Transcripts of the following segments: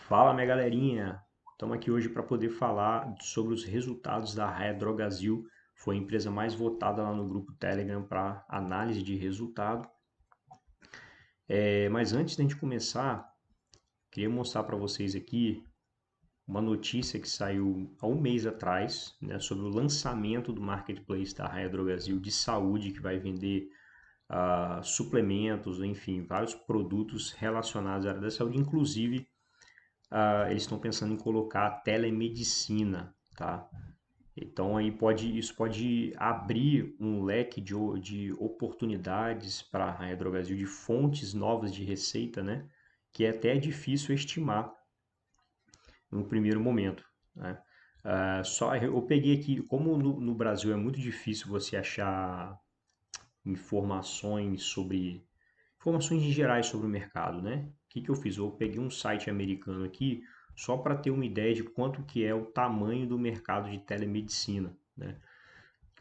Fala, minha galerinha! Estamos aqui hoje para poder falar sobre os resultados da Raia Drogasil. Foi a empresa mais votada lá no grupo Telegram para análise de resultado. Mas antes da gente começar, queria mostrar para vocês aqui uma notícia que saiu há um mês atrás, né, sobre o lançamento do marketplace da Raia Drogasil de saúde, que vai vender suplementos, enfim, vários produtos relacionados à área da saúde, inclusive eles estão pensando em colocar telemedicina, tá? Então isso pode abrir um leque de oportunidades para a Raia Drogasil, de fontes novas de receita, né? Que é até difícil estimar no primeiro momento, né? Só eu peguei aqui, como no Brasil é muito difícil você achar informações sobre informações gerais sobre o mercado, né? O que eu fiz? Eu peguei um site americano aqui só para ter uma ideia de quanto que é o tamanho do mercado de telemedicina, né?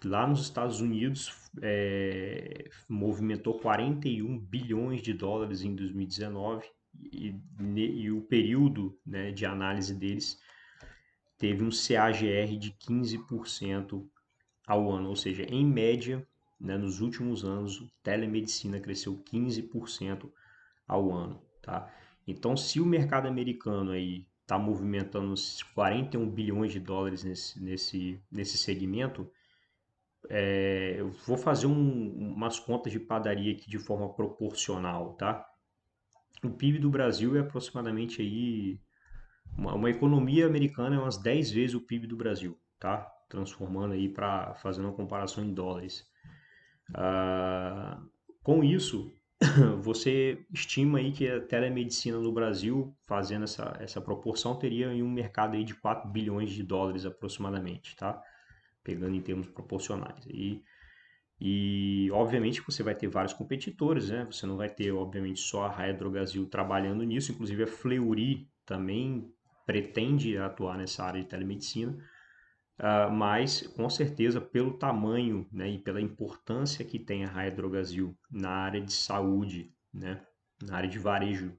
Lá nos Estados Unidos movimentou 41 bilhões de dólares em 2019 e o período, né, de análise deles teve um CAGR de 15% ao ano, ou seja, em média, né, nos últimos anos, telemedicina cresceu 15% ao ano, tá? Então, se o mercado americano aí está movimentando 41 bilhões de dólares nesse segmento, eu vou fazer umas contas de padaria aqui de forma proporcional, tá? O PIB do Brasil é aproximadamente aí uma economia americana é umas 10 vezes o PIB do Brasil, tá? Transformando aí para fazer uma comparação em dólares. Ah, com isso, você estima aí que a telemedicina no Brasil, fazendo essa proporção, teria aí um mercado aí de 4 bilhões de dólares aproximadamente, tá? Pegando em termos proporcionais. Obviamente você vai ter vários competidores, né? Você não vai ter, obviamente, só a Raia Drogasil trabalhando nisso, inclusive a Fleury também pretende atuar nessa área de telemedicina, mas com certeza pelo tamanho, né, e pela importância que tem a Raia Drogasil na área de saúde, né, na área de varejo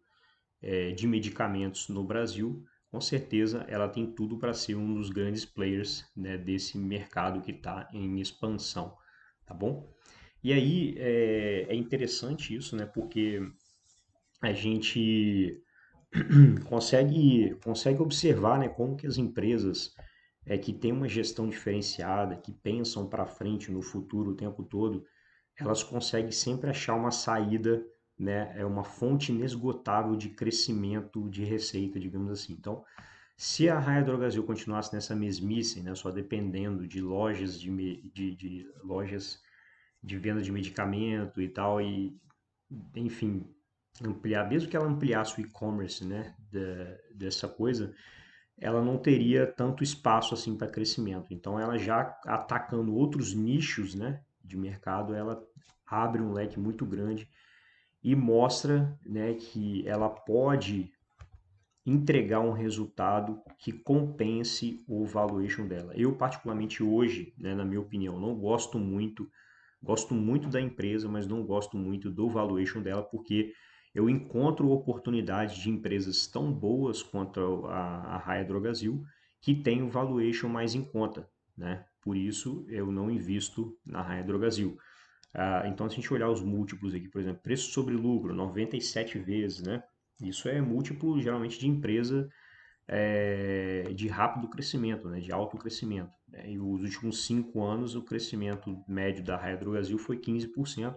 de medicamentos no Brasil, com certeza ela tem tudo para ser um dos grandes players, né, desse mercado que está em expansão, tá bom? E aí é interessante isso, né, porque a gente consegue observar, né, como que as empresas que têm uma gestão diferenciada, que pensam para frente no futuro o tempo todo, elas conseguem sempre achar uma saída, né, uma fonte inesgotável de crescimento de receita, digamos assim. Então, se a Raia Drogasil continuasse nessa mesmice, né, só dependendo de lojas de lojas de venda de medicamento e tal, e enfim, ampliar, mesmo que ela ampliasse o e-commerce, né, dessa coisa, ela não teria tanto espaço assim para crescimento. Então, ela já atacando outros nichos, né, de mercado, ela abre um leque muito grande e mostra, né, que ela pode entregar um resultado que compense o valuation dela. Eu particularmente hoje, né, na minha opinião, não gosto muito da empresa, mas não gosto muito do valuation dela porque eu encontro oportunidades de empresas tão boas quanto a Raia Drogasil que tem o valuation mais em conta, né? Por isso eu não invisto na Raia Drogasil. Então, se a gente olhar os múltiplos aqui, por exemplo, preço sobre lucro, 97 vezes, né? Isso é múltiplo geralmente de empresa de rápido crescimento, né? De alto crescimento. Né? E os últimos 5 anos o crescimento médio da Raia Drogasil foi 15%.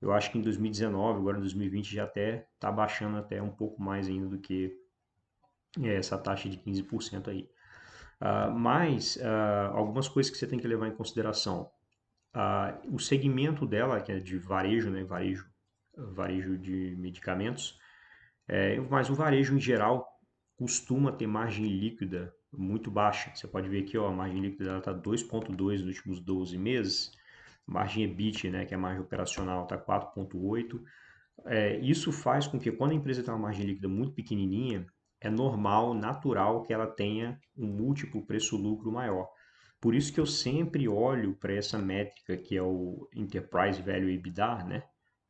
Eu acho que em 2019, agora em 2020 já até está baixando até um pouco mais ainda do que essa taxa de 15% aí. Mas algumas coisas que você tem que levar em consideração. O segmento dela, que é de varejo, né? Varejo de medicamentos, mas o varejo em geral costuma ter margem líquida muito baixa. Você pode ver aqui, ó, a margem líquida está 2,2 nos últimos 12 meses. Margem EBIT, né, que é a margem operacional, está 4,8. Isso faz com que quando a empresa tem uma margem líquida muito pequenininha, é normal, natural que ela tenha um múltiplo preço-lucro maior. Por isso que eu sempre olho para essa métrica que é o Enterprise Value EBITDA, né?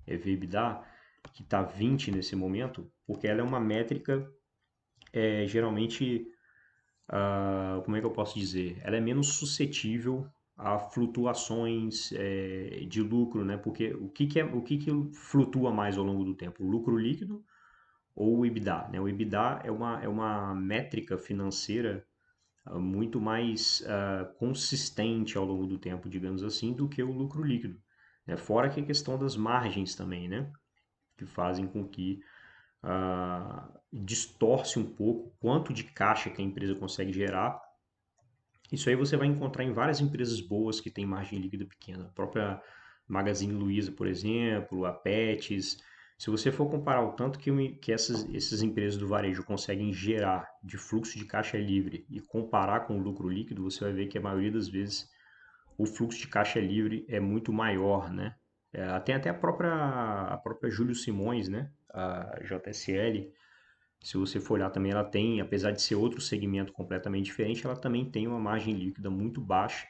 EV/EBITDA, que está 20 nesse momento, porque ela é uma métrica geralmente, como é que eu posso dizer? Ela é menos suscetível a flutuações de lucro, né? Porque o que flutua mais ao longo do tempo? O lucro líquido ou o EBITDA, né? O EBITDA é uma métrica financeira muito mais consistente ao longo do tempo, digamos assim, do que o lucro líquido, né? Fora que a questão das margens também, né? Que fazem com que distorce um pouco quanto de caixa que a empresa consegue gerar. Isso aí você vai encontrar em várias empresas boas que têm margem líquida pequena. A própria Magazine Luiza, por exemplo, a Pets. Se você for comparar o tanto que essas empresas do varejo conseguem gerar de fluxo de caixa livre e comparar com o lucro líquido, você vai ver que a maioria das vezes o fluxo de caixa livre é muito maior, né? Tem até a própria Júlio Simões, né? A JSL, se você for olhar também, ela tem, apesar de ser outro segmento completamente diferente, ela também tem uma margem líquida muito baixa,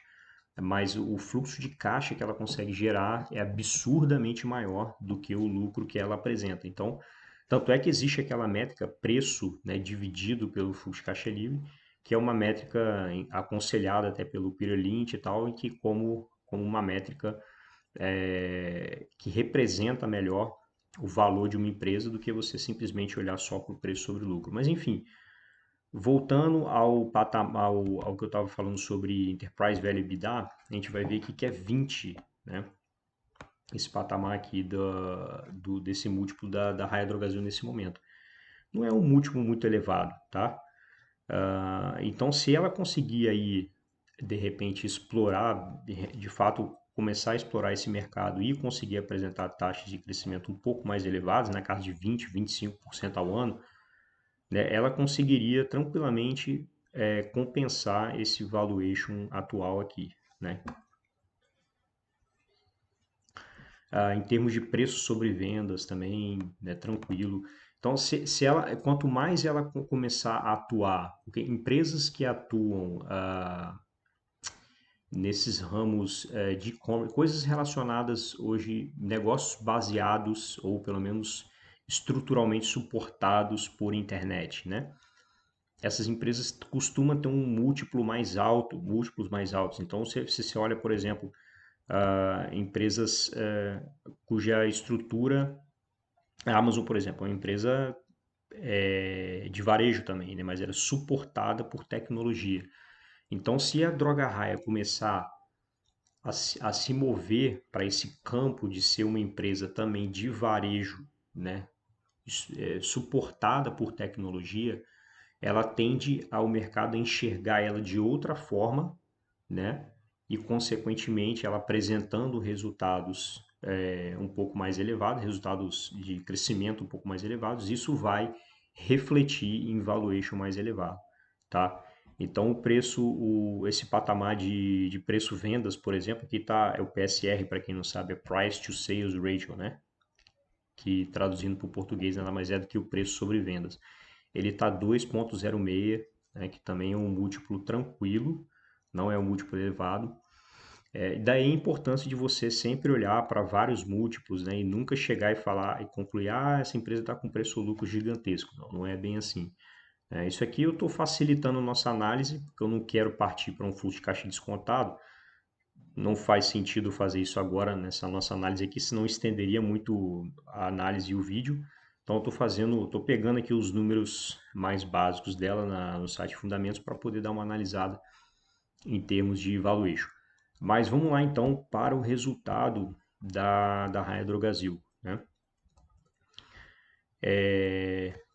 mas o fluxo de caixa que ela consegue gerar é absurdamente maior do que o lucro que ela apresenta. Então, tanto é que existe aquela métrica preço, né, dividido pelo fluxo de caixa livre, que é uma métrica aconselhada até pelo Peter Lynch e tal, e que como uma métrica que representa melhor o valor de uma empresa do que você simplesmente olhar só para o preço sobre o lucro. Mas enfim, voltando ao que eu estava falando sobre Enterprise Value EBITDA, a gente vai ver que é 20, né? Esse patamar aqui desse múltiplo da Raia Drogasil nesse momento. Não é um múltiplo muito elevado, tá? Então, se ela conseguir aí, de repente, explorar, de fato, começar a explorar esse mercado e conseguir apresentar taxas de crescimento um pouco mais elevadas, na casa de 20, 25% ao ano, né, ela conseguiria tranquilamente compensar esse valuation atual aqui, né? Em termos de preço sobre vendas também, né, tranquilo. Então, quanto mais ela começar a atuar, porque empresas que atuam nesses ramos de e-commerce, coisas relacionadas hoje, negócios baseados ou pelo menos estruturalmente suportados por internet, né? Essas empresas costumam ter um múltiplo mais alto, múltiplos mais altos. Então, se você olha, por exemplo, empresas cuja estrutura, a Amazon, por exemplo, é uma empresa de varejo também, né? Mas ela é suportada por tecnologia. Então, se a Droga Raia começar a se mover para esse campo de ser uma empresa também de varejo, né, suportada por tecnologia, ela tende ao mercado a enxergar ela de outra forma, né, e consequentemente ela apresentando resultados um pouco mais elevados, resultados de crescimento um pouco mais elevados, isso vai refletir em valuation mais elevado, tá? Então o preço, esse patamar de preço vendas, por exemplo, aqui tá, é o PSR, para quem não sabe, é Price to Sales Ratio, né? Que traduzindo para o português nada mais é do que o preço sobre vendas. Ele está 2,06, né, que também é um múltiplo tranquilo, não é um múltiplo elevado. Daí a importância de você sempre olhar para vários múltiplos, né, e nunca chegar e falar e concluir, essa empresa está com preço-lucro gigantesco. Não, não é bem assim. Isso aqui eu estou facilitando a nossa análise, porque eu não quero partir para um fluxo de caixa descontado. Não faz sentido fazer isso agora nessa nossa análise aqui, senão estenderia muito a análise e o vídeo. Então estou pegando aqui os números mais básicos dela no site Fundamentos para poder dar uma analisada em termos de valuation. Mas vamos lá então para o resultado da Raia Drogasil, né?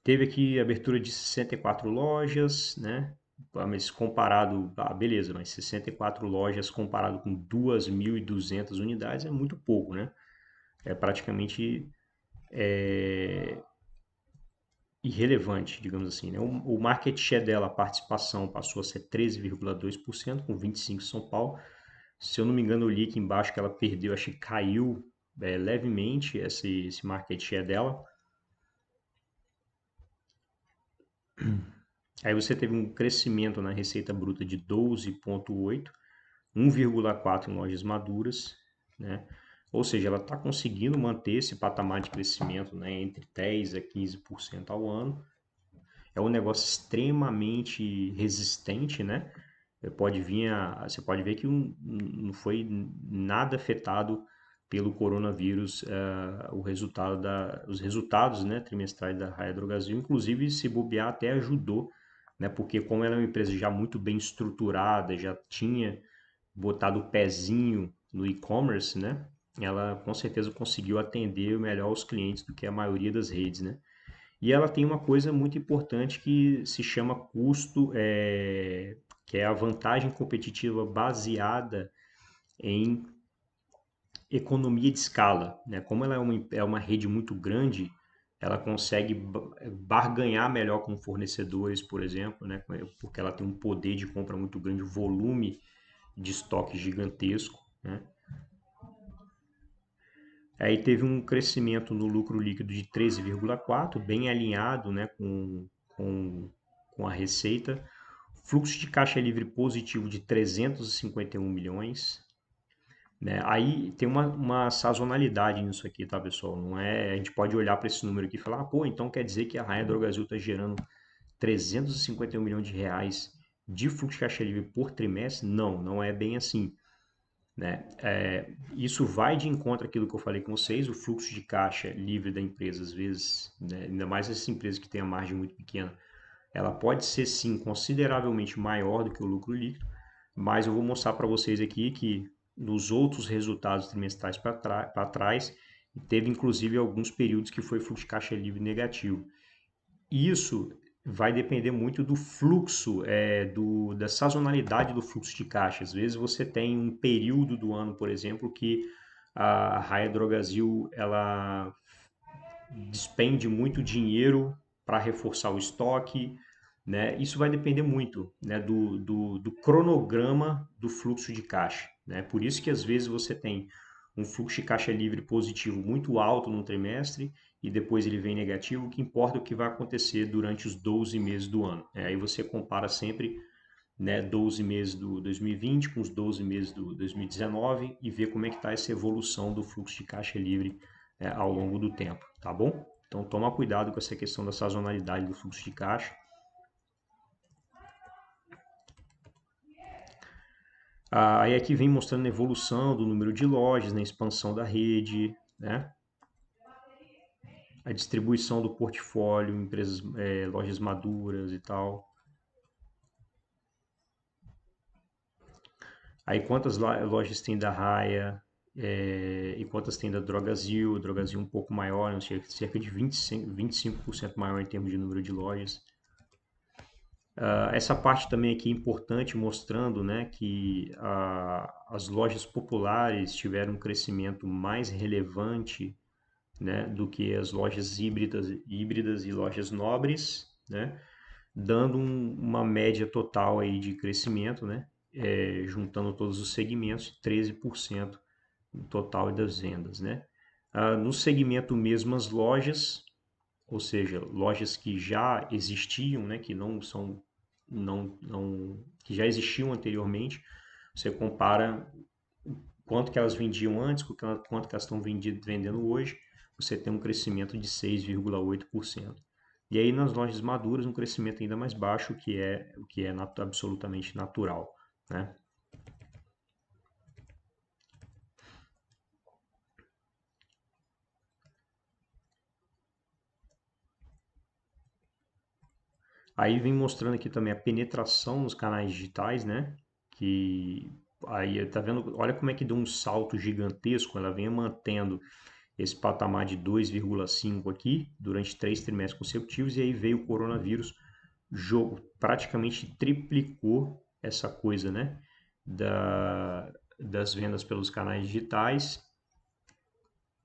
Teve aqui abertura de 64 lojas, né? Mas comparado, beleza, mas 64 lojas comparado com 2.200 unidades é muito pouco, né? É praticamente irrelevante, digamos assim, né? O market share dela, a participação passou a ser 13,2%, com 25% em São Paulo. Se eu não me engano, eu li aqui embaixo que ela perdeu, acho que caiu levemente esse market share dela. Aí você teve um crescimento na receita bruta de 12,8, 1,4 em lojas maduras, né? Ou seja, ela está conseguindo manter esse patamar de crescimento, né, entre 10 a 15% ao ano. é um negócio extremamente resistente, né? Você pode ver que não foi nada afetado pelo coronavírus, os resultados, né, trimestrais da Raia Drogasil, inclusive se bobear até ajudou, né, porque como ela é uma empresa já muito bem estruturada, já tinha botado o pezinho no e-commerce, né, ela com certeza conseguiu atender melhor os clientes do que a maioria das redes, né. E ela tem uma coisa muito importante que se chama custo, que é a vantagem competitiva baseada em economia de escala, né? Como ela é uma rede muito grande, ela consegue barganhar melhor com fornecedores, por exemplo, né? Porque ela tem um poder de compra muito grande, um volume de estoque gigantesco, né? Aí teve um crescimento no lucro líquido de 13,4, bem alinhado, né, com, com a receita. Fluxo de caixa livre positivo de 351 milhões. Né? Aí tem uma sazonalidade nisso aqui, tá, pessoal? Não é, a gente pode olhar para esse número aqui e falar, pô, então quer dizer que a Raia Drogasil está gerando 351 milhões de reais de fluxo de caixa livre por trimestre? Não, não é bem assim. Né? Isso vai de encontro àquilo que eu falei com vocês, o fluxo de caixa livre da empresa, às vezes, né, ainda mais essas empresas que têm a margem muito pequena, ela pode ser sim consideravelmente maior do que o lucro líquido, mas eu vou mostrar para vocês aqui que nos outros resultados trimestrais para trás, teve inclusive alguns períodos que foi fluxo de caixa livre negativo. Isso vai depender muito do fluxo, da sazonalidade do fluxo de caixa. Às vezes você tem um período do ano, por exemplo, que a Raia Drogasil ela despende muito dinheiro para reforçar o estoque, né? Isso vai depender muito, né, do cronograma do fluxo de caixa, né? Por isso que às vezes você tem um fluxo de caixa livre positivo muito alto no trimestre e depois ele vem negativo. O que importa é o que vai acontecer durante os 12 meses do ano. Aí você compara sempre, né, 12 meses do 2020 com os 12 meses do 2019 e vê como é que está essa evolução do fluxo de caixa livre, ao longo do tempo, tá bom? Então toma cuidado com essa questão da sazonalidade do fluxo de caixa. Aí aqui vem mostrando a evolução do número de lojas, né, expansão da rede, né, a distribuição do portfólio, empresas, lojas maduras e tal. Aí quantas lojas tem da Raia, e quantas tem da Drogazil, Drogazil um pouco maior, né, cerca de 25% maior em termos de número de lojas. Essa parte também aqui é importante, mostrando, né, que as lojas populares tiveram um crescimento mais relevante, né, do que as lojas híbridas e lojas nobres, né, dando uma média total aí de crescimento, né, juntando todos os segmentos, 13% no total das vendas, né. No segmento mesmo as lojas, ou seja, lojas que já existiam, né, que não são, que já existiam anteriormente, você compara quanto que elas vendiam antes com quanto que elas estão vendendo hoje, você tem um crescimento de 6,8%. E aí nas lojas maduras um crescimento ainda mais baixo, o que é absolutamente natural, né? Aí vem mostrando aqui também a penetração nos canais digitais, né? Que aí tá vendo, olha como é que deu um salto gigantesco, ela vem mantendo esse patamar de 2,5 aqui durante 3 trimestres consecutivos e aí veio o coronavírus, jogo praticamente triplicou essa coisa, né? Das vendas pelos canais digitais.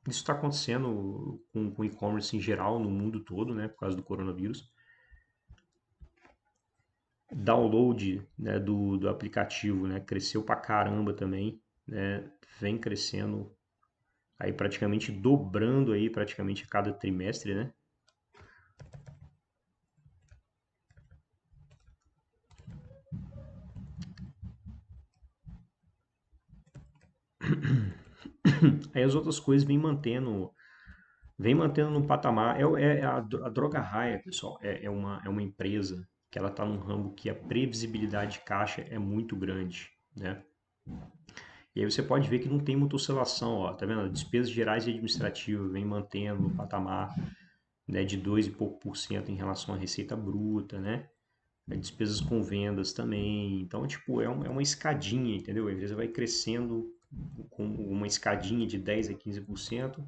Isso está acontecendo com o e-commerce em geral no mundo todo, né? Por causa do coronavírus. Download, né, do aplicativo, né, cresceu pra caramba também, né, vem crescendo aí praticamente dobrando aí praticamente a cada trimestre, né? Aí as outras coisas vêm mantendo vem mantendo no patamar. A Droga Raia, pessoal, é uma empresa que ela está num ramo que a previsibilidade de caixa é muito grande, né? E aí você pode ver que não tem muita oscilação, ó, tá vendo? Despesas gerais e administrativas vem mantendo no patamar, né, de 2 e pouco por cento em relação à receita bruta, né? Despesas com vendas também. Então, tipo, é uma escadinha, entendeu? A empresa vai crescendo com uma escadinha de 10 a 15%,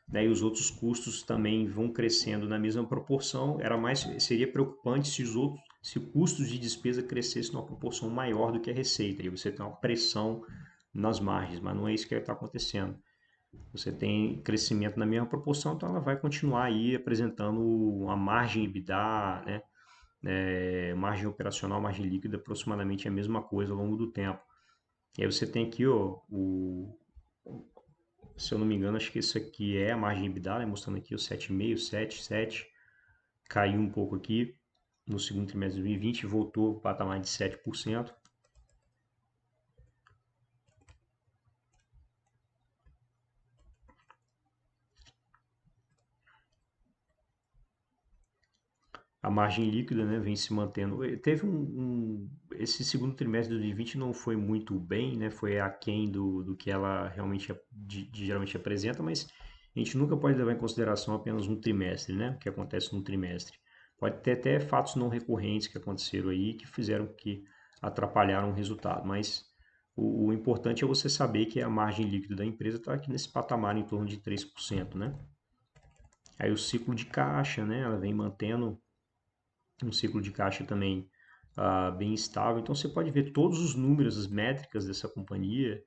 né? E os outros custos também vão crescendo na mesma proporção. Seria preocupante se custos de despesa crescessem numa proporção maior do que a receita. E você tem uma pressão nas margens, mas não é isso que está acontecendo. Você tem crescimento na mesma proporção, então ela vai continuar aí apresentando uma margem EBITDA, né? Margem operacional, margem líquida, aproximadamente a mesma coisa ao longo do tempo. E aí você tem aqui, ó, se eu não me engano, acho que isso aqui é a margem EBITDA, né? Mostrando aqui o 7,5, 7, 7, caiu um pouco aqui no segundo trimestre de 2020, voltou para o patamar de 7%. A margem líquida, né, vem se mantendo. Esse segundo trimestre de 2020 não foi muito bem, né, foi aquém do que ela realmente geralmente apresenta, mas a gente nunca pode levar em consideração apenas um trimestre, né, o que acontece no trimestre. Pode ter até fatos não recorrentes que aconteceram aí que fizeram que atrapalharam o resultado, mas o importante é você saber que a margem líquida da empresa está aqui nesse patamar em torno de 3%, né? Aí o ciclo de caixa, né, ela vem mantendo um ciclo de caixa também bem estável. Então você pode ver todos os números, as métricas dessa companhia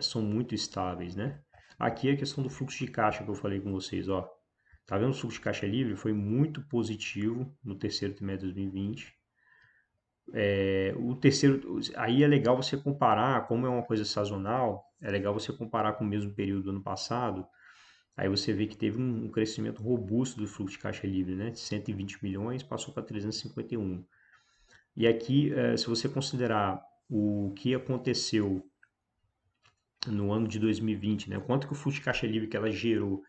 são muito estáveis, né? Aqui é a questão do fluxo de caixa que eu falei com vocês, ó. Tá vendo o fluxo de caixa livre? Foi muito positivo no terceiro trimestre de 2020. O terceiro, aí é legal você comparar, como é uma coisa sazonal, é legal você comparar com o mesmo período do ano passado. Aí você vê que teve um crescimento robusto do fluxo de caixa livre, né? De 120 milhões passou para 351. E aqui, se você considerar o que aconteceu no ano de 2020, né, quanto que o fluxo de caixa livre que ela gerou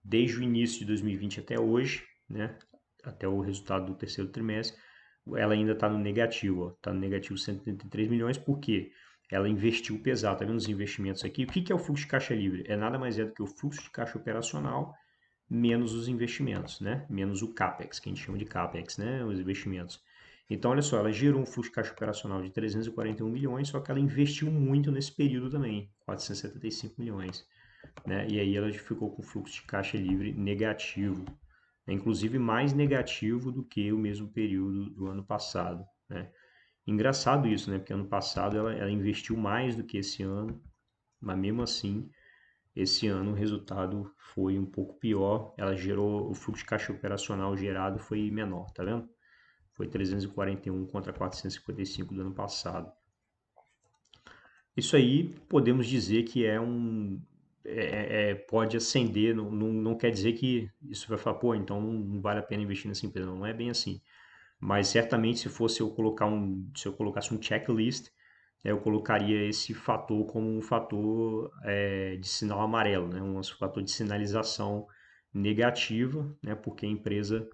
desde o início de 2020 até hoje, né, até o resultado do terceiro trimestre, ela ainda está no negativo, está no negativo 133 milhões, por quê? Ela investiu pesado, tá vendo os investimentos aqui? O que que é o fluxo de caixa livre? É nada mais do que o fluxo de caixa operacional menos os investimentos, né? Menos o CAPEX, que a gente chama de CAPEX, né? Os investimentos. Então, olha só, ela gerou um fluxo de caixa operacional de 341 milhões, só que ela investiu muito nesse período também, 475 milhões, né? E aí ela ficou com fluxo de caixa livre negativo, né? Inclusive mais negativo do que o mesmo período do ano passado, né? Engraçado isso, né? Porque ano passado ela investiu mais do que esse ano, mas mesmo assim esse ano o resultado foi um pouco pior, ela gerou, o fluxo de caixa operacional gerado foi menor, tá vendo? Foi 341 contra 455 do ano passado. Isso aí podemos dizer que pode ascender, não quer dizer que isso vai falar, pô, então não vale a pena investir nessa empresa, não é bem assim. Mas certamente se eu colocasse um checklist, eu colocaria esse fator como um fator de sinal amarelo, né? Um fator de sinalização negativa, né? Porque a empresa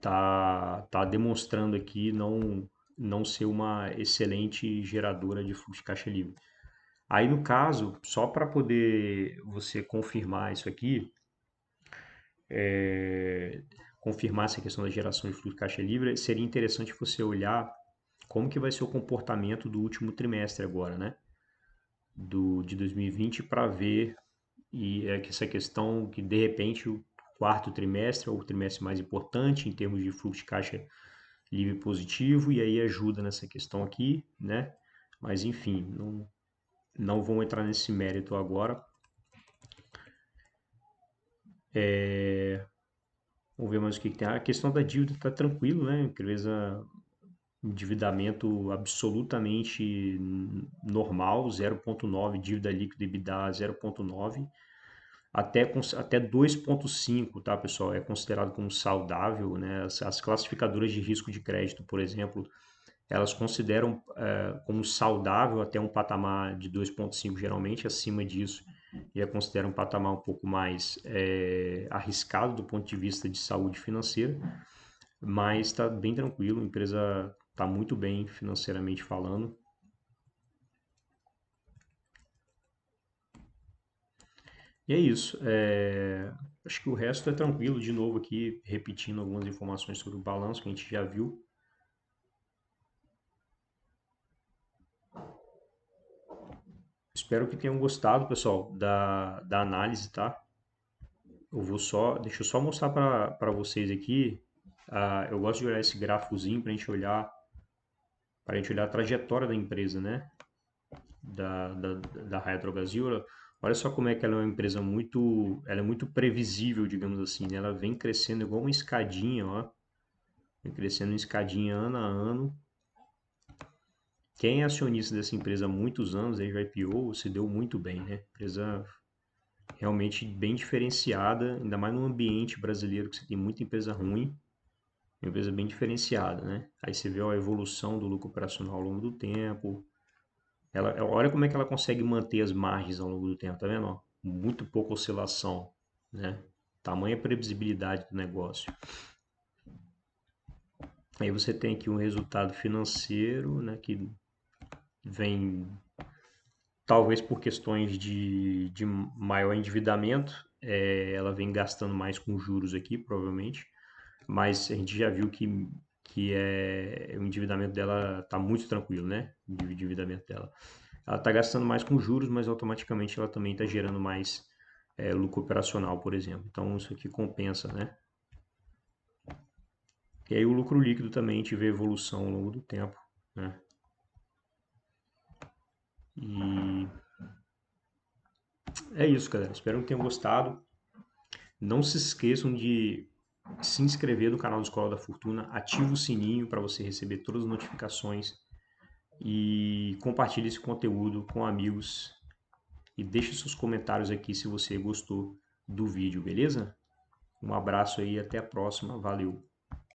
tá demonstrando aqui não ser uma excelente geradora de fluxo de caixa livre. Aí no caso, só para poder você confirmar isso aqui, confirmar essa questão da geração de fluxo de caixa livre, seria interessante você olhar como que vai ser o comportamento do último trimestre agora, né? De 2020 para ver que essa questão que de repente o quarto trimestre é o trimestre mais importante em termos de fluxo de caixa livre positivo e aí ajuda nessa questão aqui, né? Mas enfim, não vou entrar nesse mérito agora. Vamos ver mais o que tem. A questão da dívida está tranquilo, né? Empresa endividamento absolutamente normal, 0,9, dívida líquida EBITDA 0,9, até 2,5, tá, pessoal? É considerado como saudável, né? As classificadoras de risco de crédito, por exemplo, elas consideram como saudável até um patamar de 2,5, geralmente acima disso. eu considero um patamar um pouco mais arriscado do ponto de vista de saúde financeira, mas está bem tranquilo, a empresa está muito bem financeiramente falando. E é isso. Acho que o resto é tranquilo, de novo aqui, repetindo algumas informações sobre o balanço que a gente já viu. Espero que tenham gostado, pessoal, da análise, tá? Deixa eu só mostrar para vocês aqui. Eu gosto de olhar esse gráficozinho para a gente olhar a trajetória da empresa, né? Da Raia Drogasil. Olha só como é que ela é uma empresa ela é muito previsível, digamos assim, né? Ela vem crescendo igual uma escadinha, ó. Vem crescendo uma escadinha ano a ano. Quem é acionista dessa empresa há muitos anos, desde o IPO, se deu muito bem, né? Empresa realmente bem diferenciada, ainda mais no ambiente brasileiro que você tem muita empresa ruim, uma empresa bem diferenciada, né? Aí você vê a evolução do lucro operacional ao longo do tempo. Olha como é que ela consegue manter as margens ao longo do tempo, tá vendo? Ó? Muito pouca oscilação, né? Tamanha previsibilidade do negócio. Aí você tem aqui um resultado financeiro, né, que vem talvez por questões de maior endividamento, ela vem gastando mais com juros aqui, provavelmente, mas a gente já viu que o endividamento dela está muito tranquilo, né? O endividamento dela. Ela está gastando mais com juros, mas automaticamente ela também está gerando mais lucro operacional, por exemplo. Então isso aqui compensa, né? E aí o lucro líquido também a gente vê evolução ao longo do tempo, né? E é isso, galera. Espero que tenham gostado. Não se esqueçam de se inscrever no canal do Escola da Fortuna, ativa o sininho para você receber todas as notificações e compartilhe esse conteúdo com amigos e deixe seus comentários aqui se você gostou do vídeo, beleza? Um abraço aí, até a próxima, valeu!